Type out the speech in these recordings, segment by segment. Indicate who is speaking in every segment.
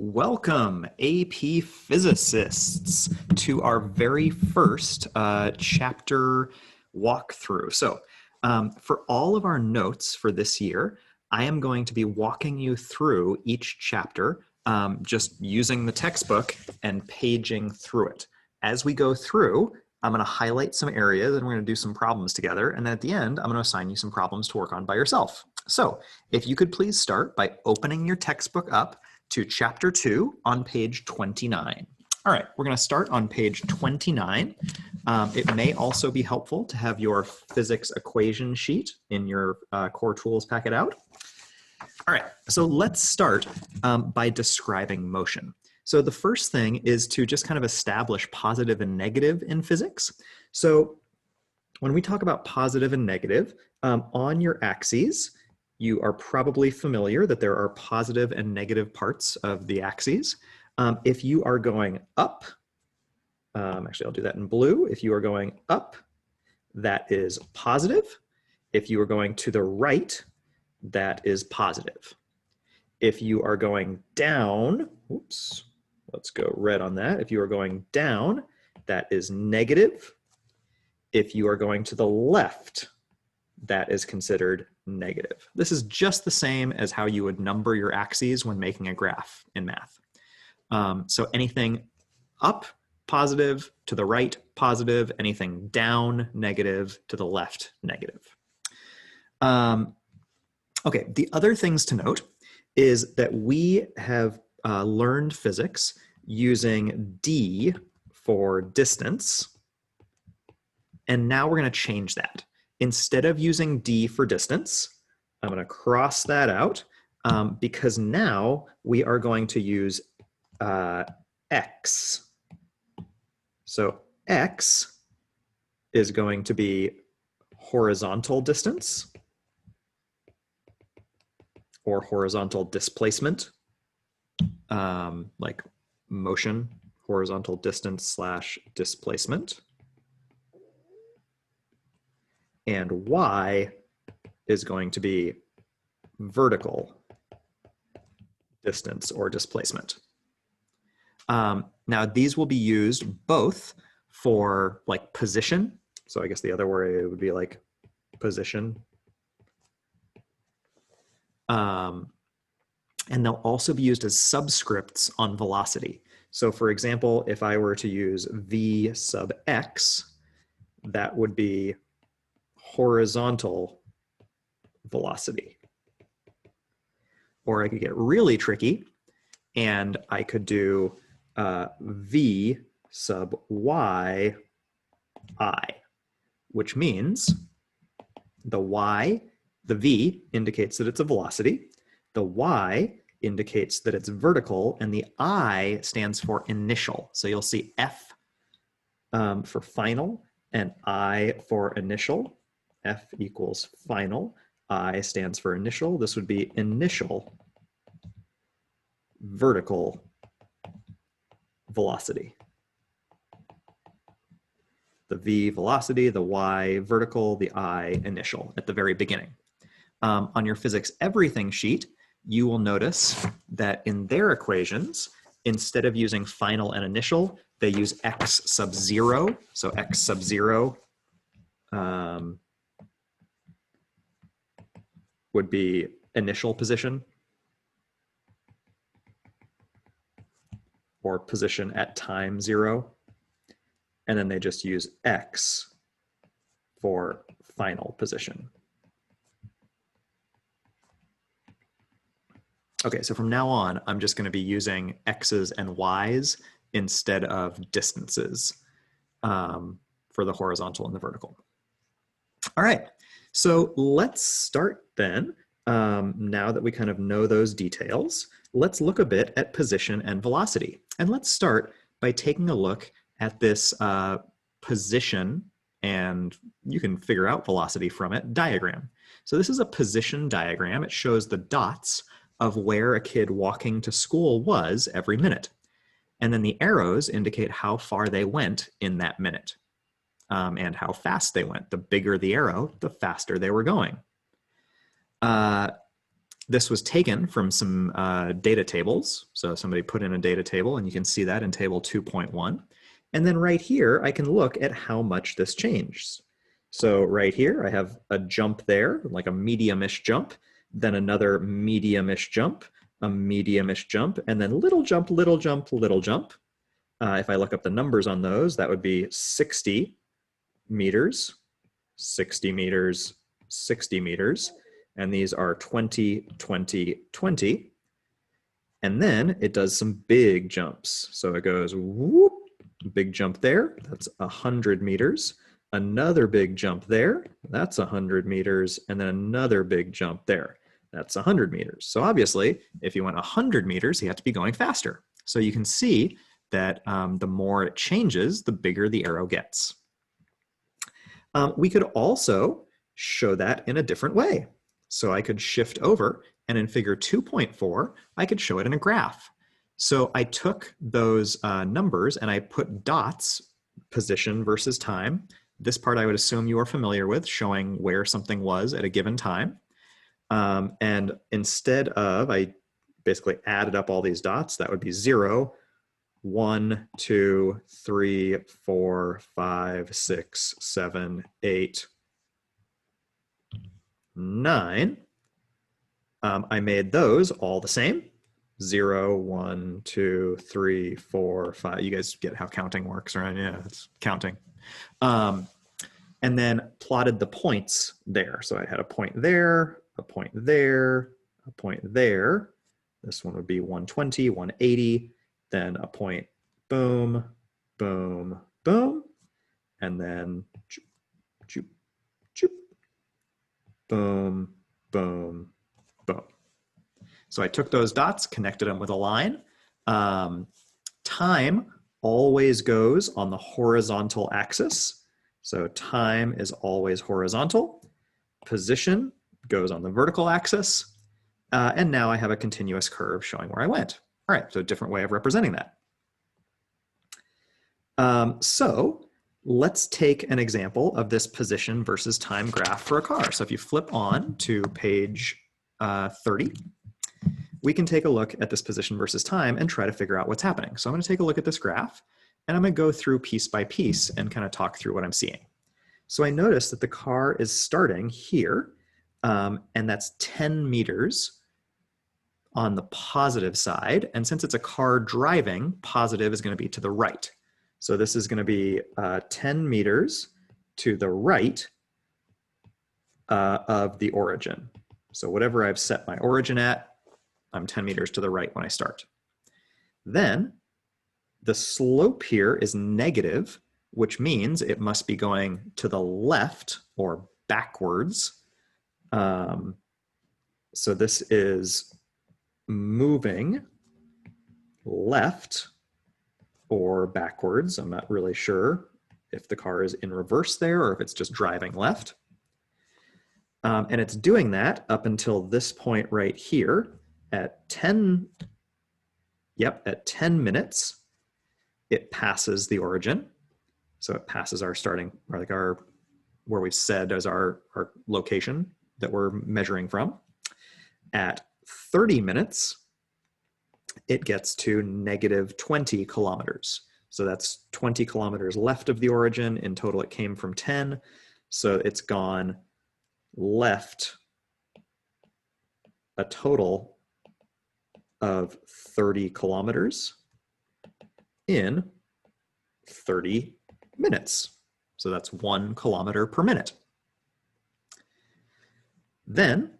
Speaker 1: Welcome, AP physicists, to our very first chapter walkthrough. So for all of our notes for this year, I am going to be walking you through each chapter, just using the textbook and paging through it. As we go through, I'm going to highlight some areas and we're going to do some problems together. And then at the end, I'm going to assign you some problems to work on by yourself. So if you could please start by opening your textbook up to chapter 2 on page 29. All right, we're going to start on page 29. It may also be helpful to have your physics equation sheet in your core tools packet out. All right, so let's start by describing motion. So the first thing is to just kind of establish positive and negative in physics. So when we talk about positive and negative, on your axes, you are probably familiar that there are positive and negative parts of the axes. If you are going up, actually I'll do that in blue. If you are going up, that is positive. If you are going to the right, that is positive. If you are going down, oops, let's go red on that. If you are going down, that is negative. If you are going to the left, that is considered negative. This is just the same as how you would number your axes when making a graph in math. So anything up, positive, to the right, positive, anything down, negative, to the left, negative. Okay, the other things to note is that we have learned physics using d for distance, and now we're going to change that. Instead of using d for distance, I'm going to cross that out because now we are going to use x. So x is going to be horizontal distance or horizontal displacement, like motion, horizontal distance / displacement. And y is going to be vertical distance or displacement. Now these will be used both for like position. So I guess the other word would be like position. And they'll also be used as subscripts on velocity. So for example, if I were to use v sub x, that would be horizontal velocity. Or I could get really tricky and I could do v sub y I, which means the y, the v indicates that it's a velocity, the y indicates that it's vertical, and the I stands for initial. So you'll see F for final and I for initial. F equals final, I stands for initial. This would be initial vertical velocity. The V velocity, the Y vertical, the I initial at the very beginning. On your physics everything sheet, you will notice that in their equations, instead of using final and initial, they use x sub 0. So x sub 0 would be initial position or position at time 0. And then they just use x for final position. Okay, so from now on, I'm just going to be using x's and y's instead of distances for the horizontal and the vertical. All right, so let's start then. Now that we kind of know those details, let's look a bit at position and velocity. And let's start by taking a look at this position, and you can figure out velocity from it, diagram. So this is a position diagram. It shows the dots of where a kid walking to school was every minute. And then the arrows indicate how far they went in that minute and how fast they went. The bigger the arrow, the faster they were going. This was taken from some data tables. So somebody put in a data table, and you can see that in table 2.1. And then right here, I can look at how much this changed. So right here, I have a jump there, like a medium-ish jump, then another medium-ish jump, a medium-ish jump, and then little jump, little jump, little jump. If I look up the numbers on those, that would be 60 meters, 60 meters, 60 meters. And these are 20, 20, 20. And then it does some big jumps. So it goes whoop, big jump there. That's 100 meters. Another big jump there. That's 100 meters. And then another big jump there. That's 100 meters. So obviously, if you went 100 meters, you have to be going faster. So you can see that the more it changes, the bigger the arrow gets. We could also show that in a different way. So I could shift over, and in figure 2.4, I could show it in a graph. So I took those numbers and I put dots, position versus time. This part I would assume you are familiar with, showing where something was at a given time. And instead of, I basically added up all these dots, that would be 0, 1, 2, 3, 4, 5, 6, 7, 8, 9. I made those all the same. 0, 1, 2, 3, 4, 5. You guys get how counting works, right? Yeah, it's counting. And then plotted the points there. So I had a point there, a point there, a point there. This one would be 120, 180. Then a point, boom, boom, boom. And then choop, choop, choop, boom, boom, boom. So I took those dots, connected them with a line. Time always goes on the horizontal axis. So time is always horizontal. Position goes on the vertical axis. And now I have a continuous curve showing where I went. All right, so a different way of representing that. So let's take an example of this position versus time graph for a car. So if you flip on to page 30, we can take a look at this position versus time and try to figure out what's happening. So I'm going to take a look at this graph, and I'm going to go through piece by piece and kind of talk through what I'm seeing. So I notice that the car is starting here, and that's 10 meters on the positive side. And since it's a car driving, positive is going to be to the right. So this is going to be 10 meters to the right of the origin. So whatever I've set my origin at, I'm 10 meters to the right when I start. Then the slope here is negative, which means it must be going to the left or backwards. So this is moving left or backwards. I'm not really sure if the car is in reverse there or if it's just driving left. And it's doing that up until this point right here at 10 minutes, it passes the origin. So it passes our starting, or like our, where we've said as our location that we're measuring from. At 30 minutes, it gets to negative 20 kilometers. So that's 20 kilometers left of the origin. In total, it came from 10. So it's gone left a total of 30 kilometers in 30 minutes. So that's 1 kilometer per minute. Then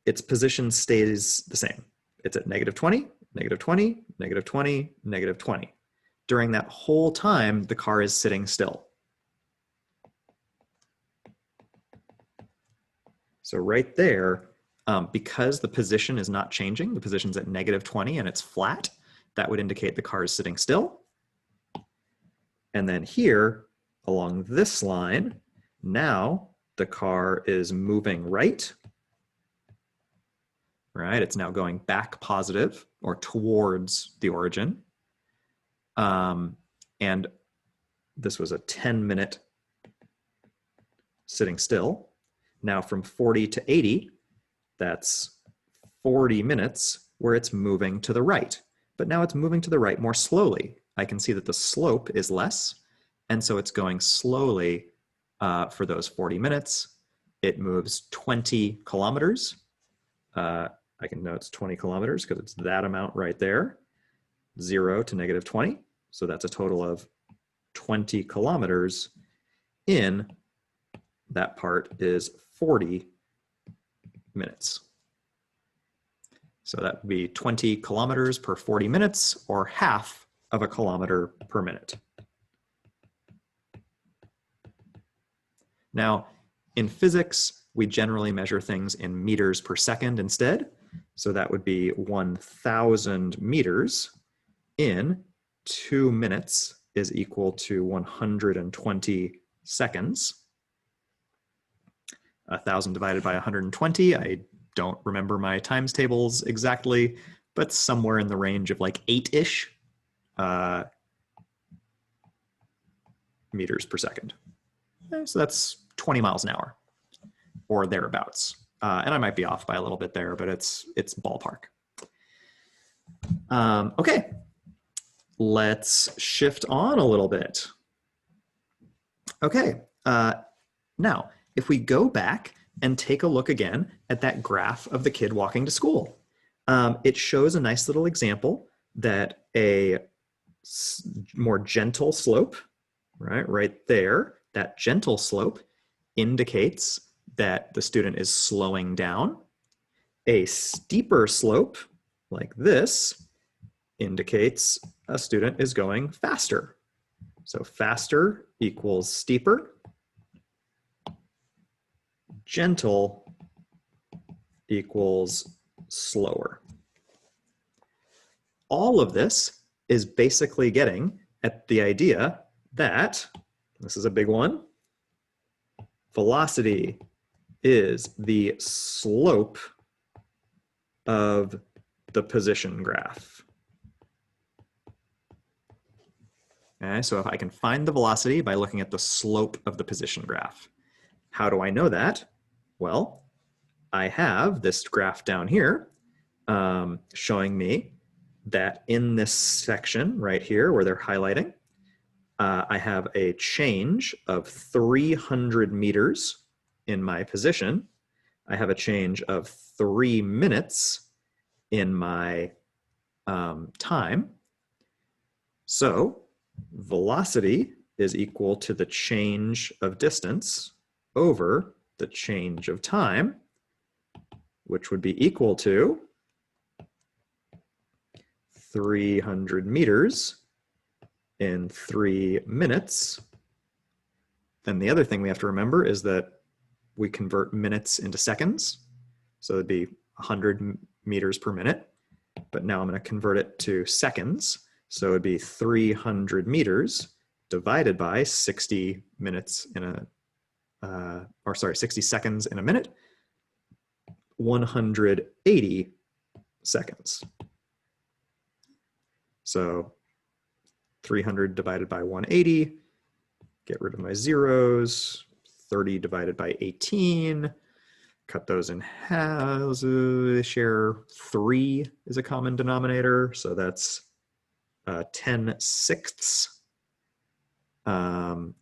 Speaker 1: its position stays the same. It's at negative 20, negative 20, negative 20, negative 20. During that whole time, the car is sitting still. So right there, because the position is not changing, the position's at negative 20 and it's flat, that would indicate the car is sitting still. And then here, along this line, now the car is moving right. Right, it's now going back positive or towards the origin. And this was a 10-minute sitting still. Now from 40 to 80, that's 40 minutes where it's moving to the right. But now it's moving to the right more slowly. I can see that the slope is less, and so it's going slowly for those 40 minutes. It moves 20 kilometers. I can know it's 20 kilometers because it's that amount right there, 0 to negative 20. So that's a total of 20 kilometers in that part is 40 minutes. So that would be 20 kilometers per 40 minutes, or half of a kilometer per minute. Now, in physics, we generally measure things in meters per second instead. So that would be 1,000 meters in 2 minutes is equal to 120 seconds. 1,000 divided by 120, I don't remember my times tables exactly, but somewhere in the range of like 8-ish meters per second. So that's 20 miles an hour or thereabouts. And I might be off by a little bit there, but it's ballpark. Okay, let's shift on a little bit. Okay, now if we go back and take a look again at that graph of the kid walking to school, it shows a nice little example that a more gentle slope, right there, that gentle slope indicates that the student is slowing down. A steeper slope like this indicates a student is going faster. So faster equals steeper. Gentle equals slower. All of this is basically getting at the idea that, this is a big one, velocity is the slope of the position graph. Okay, so if I can find the velocity by looking at the slope of the position graph. How do I know that? Well, I have this graph down here showing me that in this section right here where they're highlighting, I have a change of 300 meters in my position. I have a change of 3 minutes in my time. So velocity is equal to the change of distance over the change of time, which would be equal to 300 meters in 3 minutes. And the other thing we have to remember is that we convert minutes into seconds. So it'd be 100 meters per minute, but now I'm going to convert it to seconds. So it'd be 300 meters divided by 60 minutes in a 60 seconds in a minute, 180 seconds. So 300 divided by 180, get rid of my zeros, 30 divided by 18, cut those in half, share 3 is a common denominator, so that's 10/6,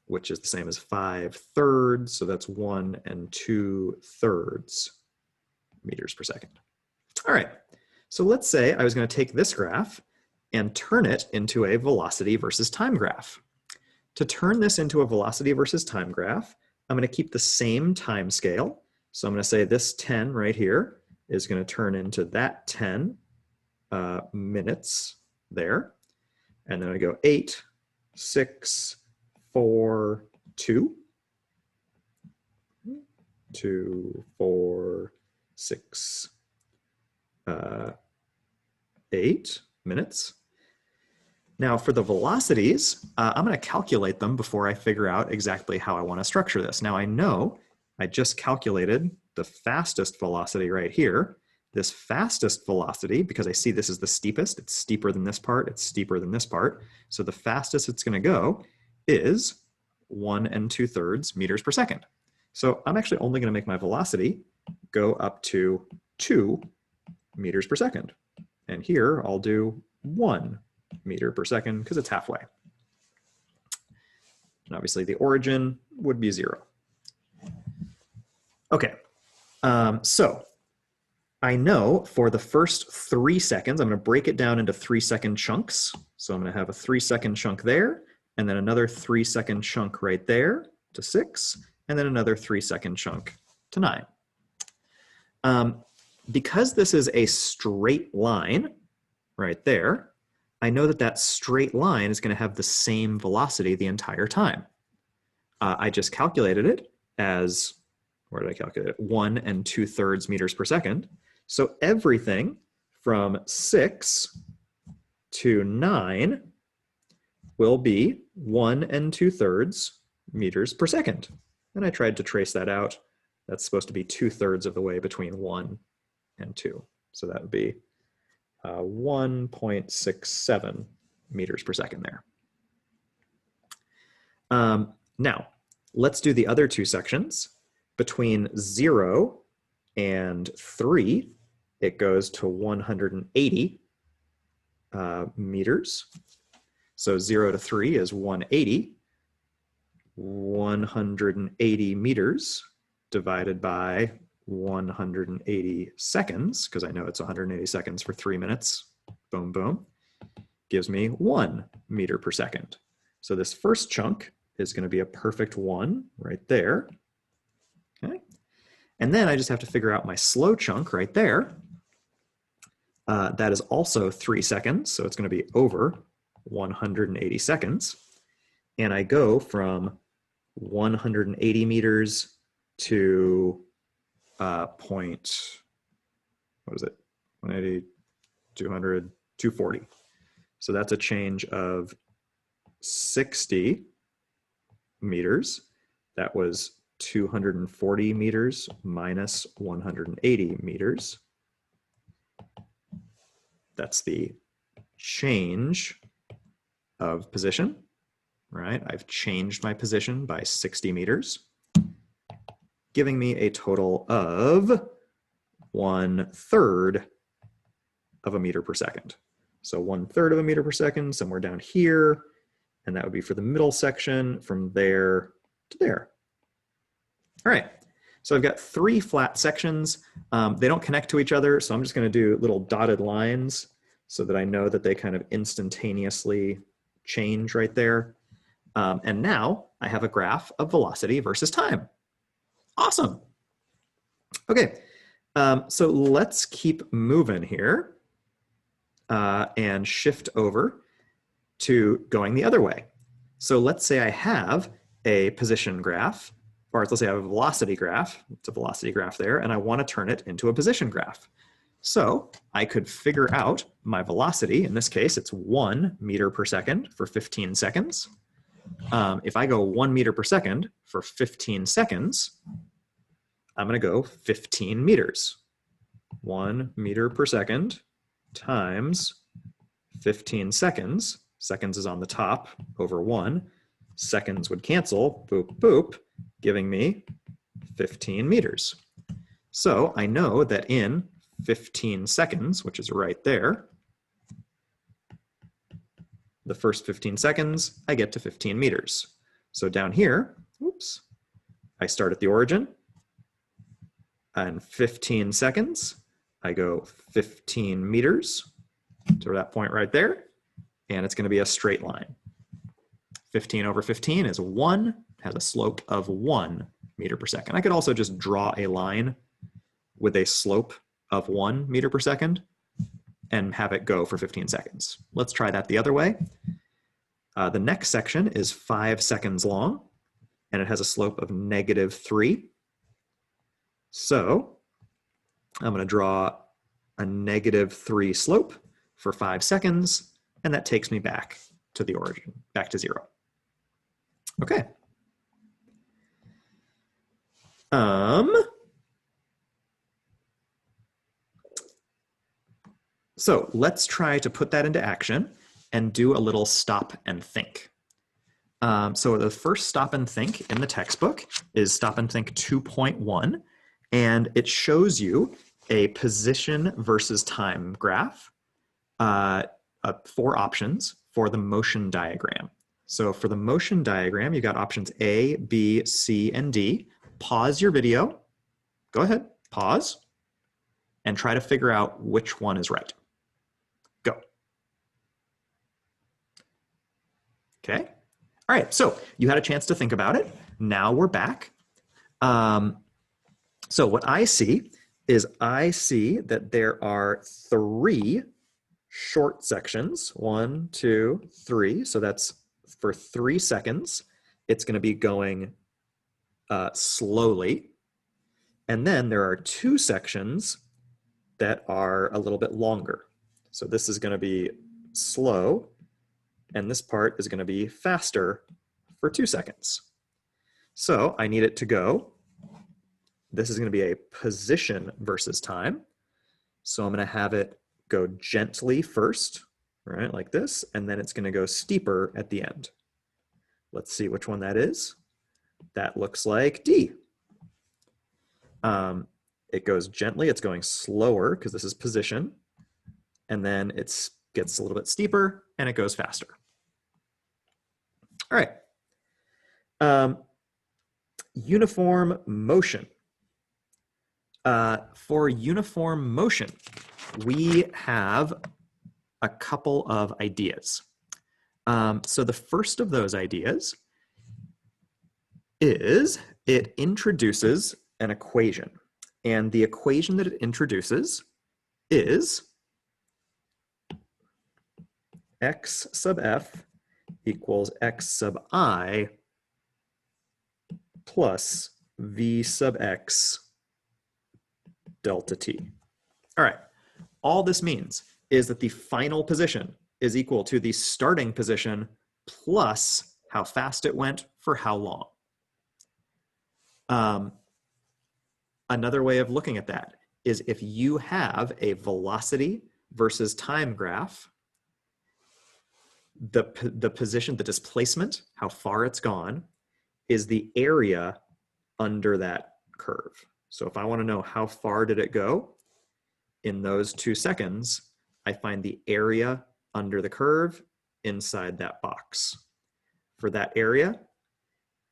Speaker 1: which is the same as 5/3, so that's 1 2/3 meters per second. All right, so let's say I was going to take this graph and turn it into a velocity versus time graph. To turn this into a velocity versus time graph, I'm going to keep the same time scale. So I'm going to say this 10 right here is going to turn into that 10 minutes there. And then I go 8, 6, 4, 2, 2, 4, 6, 8 minutes. Now for the velocities, I'm going to calculate them before I figure out exactly how I want to structure this. Now I know I just calculated the fastest velocity right here. This fastest velocity, because I see this is the steepest, it's steeper than this part, it's steeper than this part. So the fastest it's going to go is 1 2/3 meters per second. So I'm actually only going to make my velocity go up to 2 meters per second. And here I'll do 1 meter per second because it's halfway. And obviously the origin would be 0. Okay, so I know for the first 3 seconds, I'm going to break it down into 3-second chunks. So I'm going to have a 3-second chunk there, and then another 3-second chunk right there to 6, and then another 3-second chunk to 9. Because this is a straight line right there, I know that that straight line is going to have the same velocity the entire time. I just calculated it as, where did I calculate it? 1 2/3 meters per second. So everything from 6 to 9 will be 1 2/3 meters per second. And I tried to trace that out. That's supposed to be 2/3 of the way between 1 and 2. So that would be 1.67 meters per second there. Now, let's do the other 2 sections. Between 0 and 3, it goes to 180 meters. So 0 to 3 is 180. 180 meters divided by 180 seconds, because I know it's 180 seconds for 3 minutes, boom, boom, gives me 1 meter per second. So this first chunk is going to be a perfect 1 right there. Okay. And then I just have to figure out my slow chunk right there. That is also 3 seconds, so it's going to be over 180 seconds. And I go from 180 meters to 180, 200, 240. So that's a change of 60 meters. That was 240 meters minus 180 meters. That's the change of position, right? I've changed my position by 60 meters, giving me a total of 1/3 of a meter per second. So 1/3 of a meter per second, somewhere down here, and that would be for the middle section from there to there. All right, so I've got 3 flat sections. They don't connect to each other, so I'm just going to do little dotted lines so that I know that they kind of instantaneously change right there. And now I have a graph of velocity versus time. Awesome. Okay, so let's keep moving here and shift over to going the other way. So let's say I have a position graph, or let's say I have a velocity graph. It's a velocity graph there, and I want to turn it into a position graph. So I could figure out my velocity. In this case, it's 1 meter per second for 15 seconds. If I go 1 meter per second for 15 seconds, I'm going to go 15 meters. 1 meter per second times 15 seconds. Seconds is on the top over 1. Seconds would cancel, boop, boop, giving me 15 meters. So I know that in 15 seconds, which is right there, the first 15 seconds, I get to 15 meters. So down here, oops, I start at the origin, and 15 seconds, I go 15 meters to that point right there, and it's going to be a straight line. 15 over 15 is 1, has a slope of 1 meter per second. I could also just draw a line with a slope of 1 meter per second and have it go for 15 seconds. Let's try that the other way. The next section is 5 seconds long, and it has a slope of -3. So I'm going to draw a -3 slope for 5 seconds, and that takes me back to the origin, back to 0. Okay. So let's try to put that into action and do a little stop and think. So the first stop and think in the textbook is stop and think 2.1, and it shows you a position versus time graph, 4 options for the motion diagram. So for the motion diagram, you got options A, B, C, and D. Pause your video. Go ahead, pause, and try to figure out which one is right. Go. Okay. All right, so you had a chance to think about it. Now we're back. So what I see is I see that there are 3 short sections, 1, 2, 3. So that's for 3 seconds. It's going to be going slowly. And then there are 2 sections that are a little bit longer. So this is going to be slow, and this part is going to be faster for 2 seconds. So I need it to go. This is going to be a position versus time. So I'm going to have it go gently first, right, like this, and then it's going to go steeper at the end. Let's see which one that is. That looks like D. It goes gently, it's going slower because this is position, and then it gets a little bit steeper and it goes faster. All right. Uniform motion. For uniform motion, we have a couple of ideas. So the first of those ideas is it introduces an equation. And the equation that it introduces is x sub f equals x sub I plus v sub x delta t. All right, all this means is that the final position is equal to the starting position plus how fast it went for how long. Another way of looking at that is if you have a velocity versus time graph, the position, the displacement, how far it's gone, is the area under that curve. So if I want to know how far did it go in those 2 seconds, I find the area under the curve inside that box. For that area,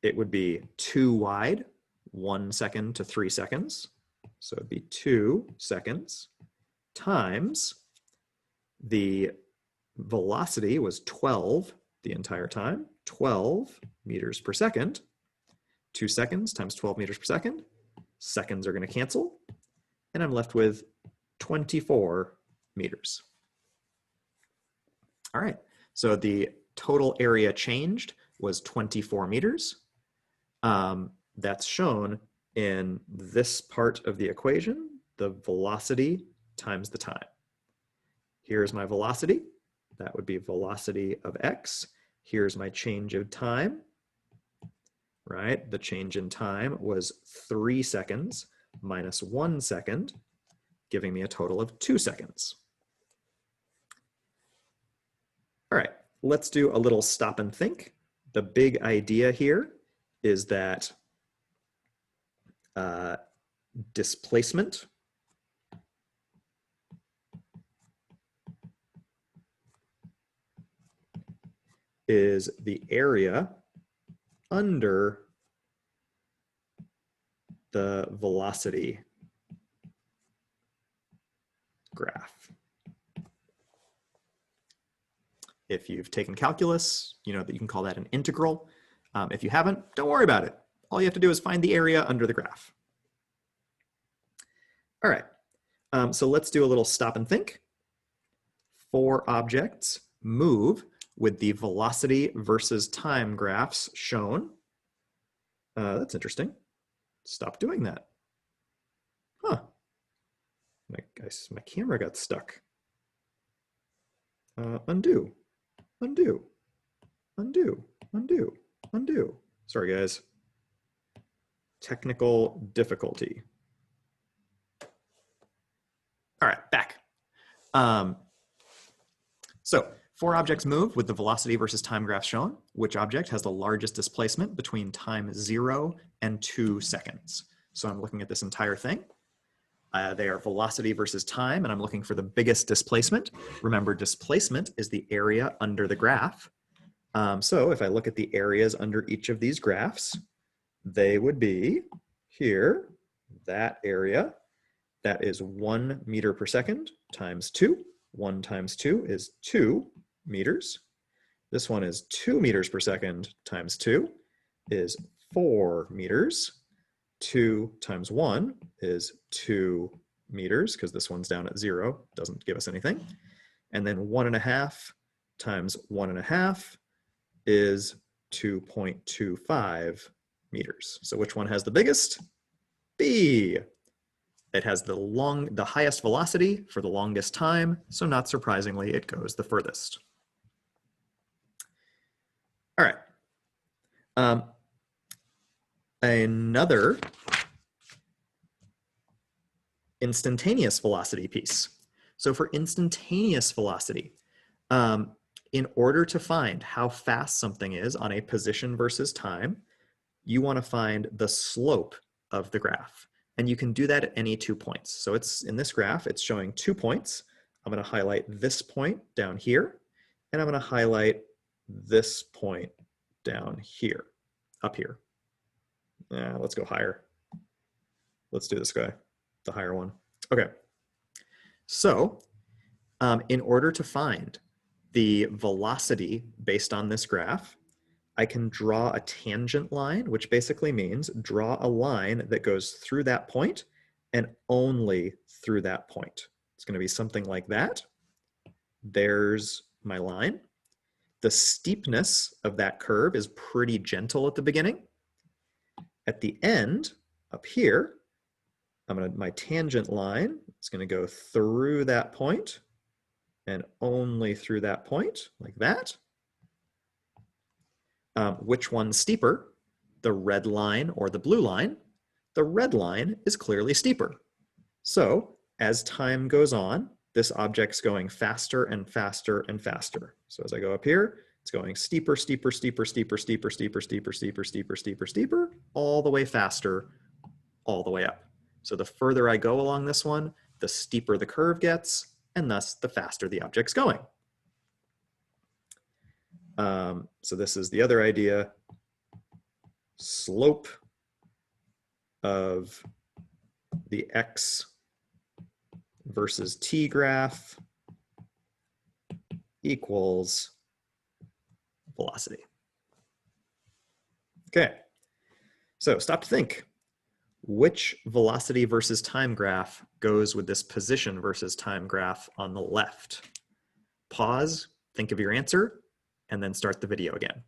Speaker 1: it would be 2 wide, 1 second to 3 seconds. So it'd be 2 seconds times the velocity was 12 the entire time, 12 meters per second. 2 seconds times 12 meters per second. Seconds are going to cancel, and I'm left with 24 meters. All right, so the total area changed was 24 meters. That's shown in this part of the equation, the velocity times the time. Here's my velocity. That would be velocity of x. Here's my change of time, right? The change in time was 3 seconds minus 1 second, giving me a total of 2 seconds. All right, let's do a little stop and think. The big idea here is that displacement is the area under the velocity graph. If you've taken calculus, you know that you can call that an integral. If you haven't, don't worry about it. All you have to do is find the area under the graph. All right, so let's do a little stop and think. 4 objects move with the velocity versus time graphs shown. That's interesting. Stop doing that. Huh. My camera got stuck. Undo, undo, undo, undo, undo. Sorry, guys. Technical difficulty. All right, back. So 4 objects move with the velocity versus time graph shown. Which object has the largest displacement between time 0 and 2 seconds? So I'm looking at this entire thing. They are velocity versus time, and I'm looking for the biggest displacement. Remember, displacement is the area under the graph. So if I look at the areas under each of these graphs, they would be here, that area, that is 1 meter per second times 2. 1 times 2 is 2 meters. This one is 2 meters per second times 2 is 4 meters. 2 times 1 is 2 meters, because this one's down at 0, doesn't give us anything. And then 1.5 times 1.5 is 2.25 meters. So which one has the biggest? B. It has the highest velocity for the longest time, so not surprisingly, it goes the furthest. All right. Another instantaneous velocity piece. So for instantaneous velocity, in order to find how fast something is on a position versus time, you want to find the slope of the graph. And you can do that at any 2 points. So it's in this graph, it's showing 2 points. I'm going to highlight this point down here, and I'm going to highlight this point down here, up here. Let's go higher. Let's do this guy, the higher one. Okay. So in order to find the velocity based on this graph, I can draw a tangent line, which basically means draw a line that goes through that point and only through that point. It's going to be something like that. There's my line. The steepness of that curve is pretty gentle at the beginning. At the end, up here, my tangent line is going to go through that point and only through that point, like that. Which one's steeper, the red line or the blue line? The red line is clearly steeper. So as time goes on, this object's going faster and faster and faster. So as I go up here, it's going steeper, steeper, steeper, steeper, steeper, steeper, steeper, steeper, steeper, steeper, steeper, all the way faster, all the way up. So the further I go along this one, the steeper the curve gets, and thus the faster the object's going. So this is the other idea. Slope of the x versus t graph equals velocity. Okay, so stop to think. Which velocity versus time graph goes with this position versus time graph on the left? Pause, think of your answer, and then start the video again.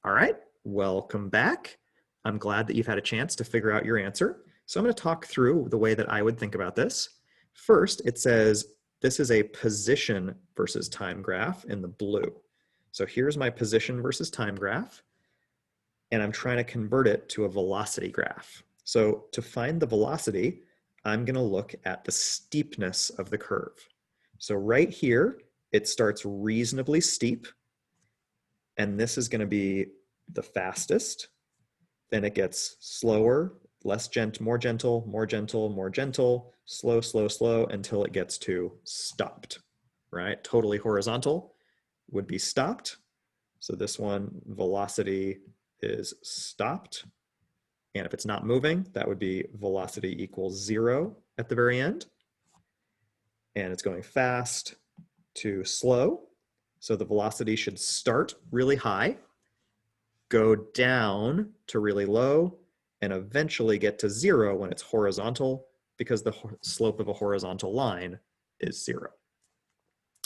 Speaker 1: All right, welcome back. I'm glad that you've had a chance to figure out your answer. So I'm going to talk through the way that I would think about this. First, it says this is a position versus time graph in the blue. So here's my position versus time graph, and I'm trying to convert it to a velocity graph. So to find the velocity, I'm going to look at the steepness of the curve. So right here, it starts reasonably steep, and this is going to be the fastest. Then it gets slower, less gentle, more gentle, more gentle, more gentle, slow, slow, slow, until it gets to stopped, right? Totally horizontal would be stopped. So this one, velocity is stopped. And if it's not moving, that would be velocity equals 0 at the very end. And it's going fast to slow. So the velocity should start really high, go down to really low, and eventually get to 0 when it's horizontal, because the slope of a horizontal line is 0.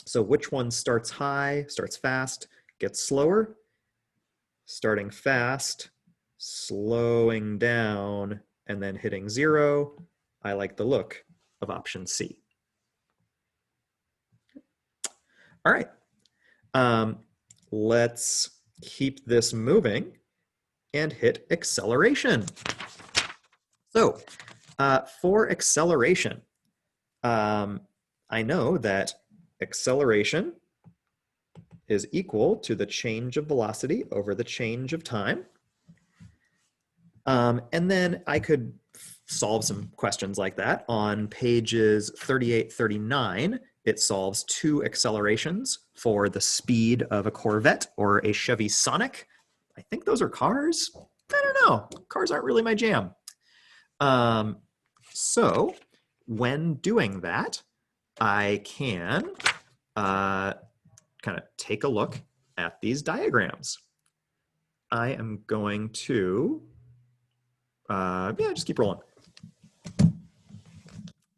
Speaker 1: So which one starts high, starts fast, gets slower? Starting fast, slowing down, and then hitting 0. I like the look of option C. All right, let's keep this moving and hit acceleration. So for acceleration, I know that acceleration is equal to the change of velocity over the change of time. And then I could solve some questions like that. On pages 38, 39, it solves two accelerations for the speed of a Corvette or a Chevy Sonic. I think those are cars. I don't know. Cars aren't really my jam. So when doing that, I can kind of take a look at these diagrams. I am going to, just keep rolling.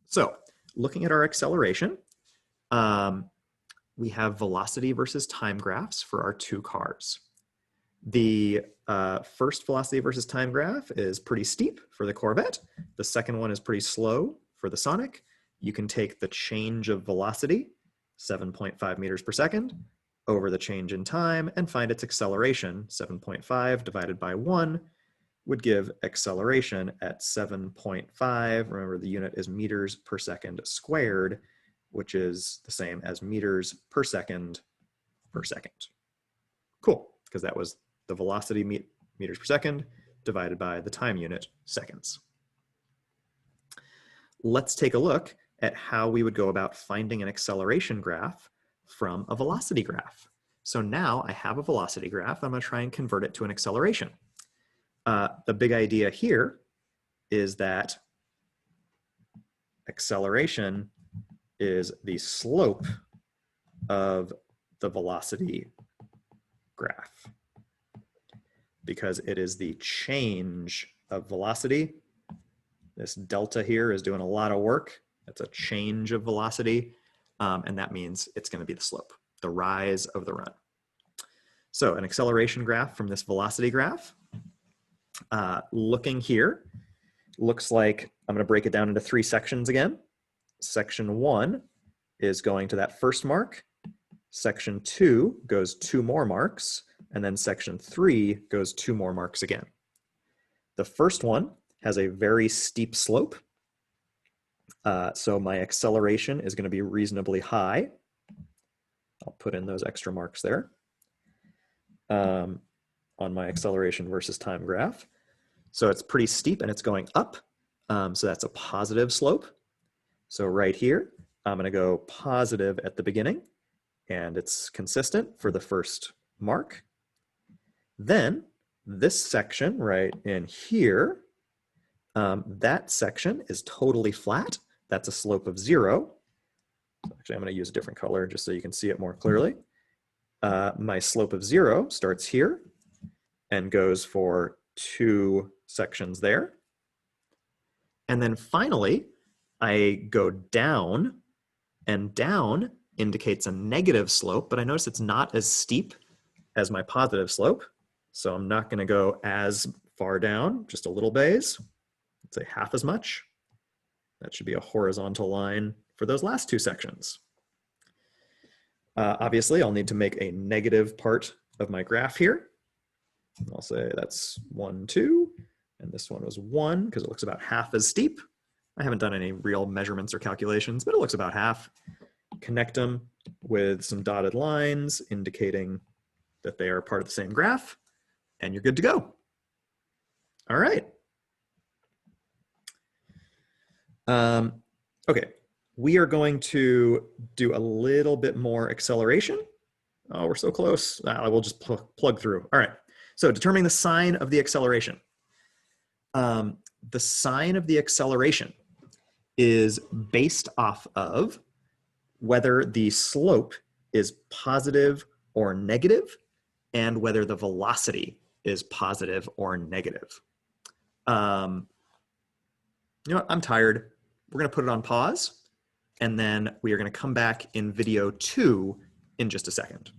Speaker 1: So looking at our acceleration, we have velocity versus time graphs for our two cars. The first velocity versus time graph is pretty steep for the Corvette. The second one is pretty slow for the Sonic. You can take the change of velocity, 7.5 meters per second, over the change in time and find its acceleration. 7.5 divided by 1 would give acceleration at 7.5. Remember, the unit is meters per second squared, which is the same as meters per second per second. Cool, because that was the velocity meters per second divided by the time unit seconds. Let's take a look at how we would go about finding an acceleration graph from a velocity graph. So now I have a velocity graph. I'm going to try and convert it to an acceleration. The big idea here is that acceleration is the slope of the velocity graph, because it is the change of velocity. This delta here is doing a lot of work. It's a change of velocity, and that means it's going to be the slope, the rise of the run. So an acceleration graph from this velocity graph, looking here, looks like I'm going to break it down into three sections again. Section 1 is going to that first mark. Section 2 goes 2 more marks, and then section 3 goes 2 more marks again. The first one has a very steep slope, so my acceleration is going to be reasonably high. I'll put in those extra marks there on my acceleration versus time graph. So it's pretty steep and it's going up, so that's a positive slope. So right here, I'm going to go positive at the beginning, and it's consistent for the first mark. Then this section right in here, that section is totally flat. That's a slope of 0. Actually, I'm going to use a different color just so you can see it more clearly. My slope of 0 starts here and goes for 2 sections there. And then finally, I go down, and down indicates a negative slope, but I notice it's not as steep as my positive slope. So I'm not going to go as far down, just a little bays. Let's say half as much. That should be a horizontal line for those last 2 sections. Obviously, I'll need to make a negative part of my graph here. I'll say that's 1, 2, and this one was 1 because it looks about half as steep. I haven't done any real measurements or calculations, but it looks about half. Connect them with some dotted lines indicating that they are part of the same graph, and you're good to go. All right. Okay, we are going to do a little bit more acceleration. Oh, we're so close. I will just plug through. All right, so determining the sign of the acceleration. The sign of the acceleration is based off of whether the slope is positive or negative, and whether the velocity is positive or negative. You know what? I'm tired. We're going to put it on pause, and then we are going to come back in video 2 in just a second.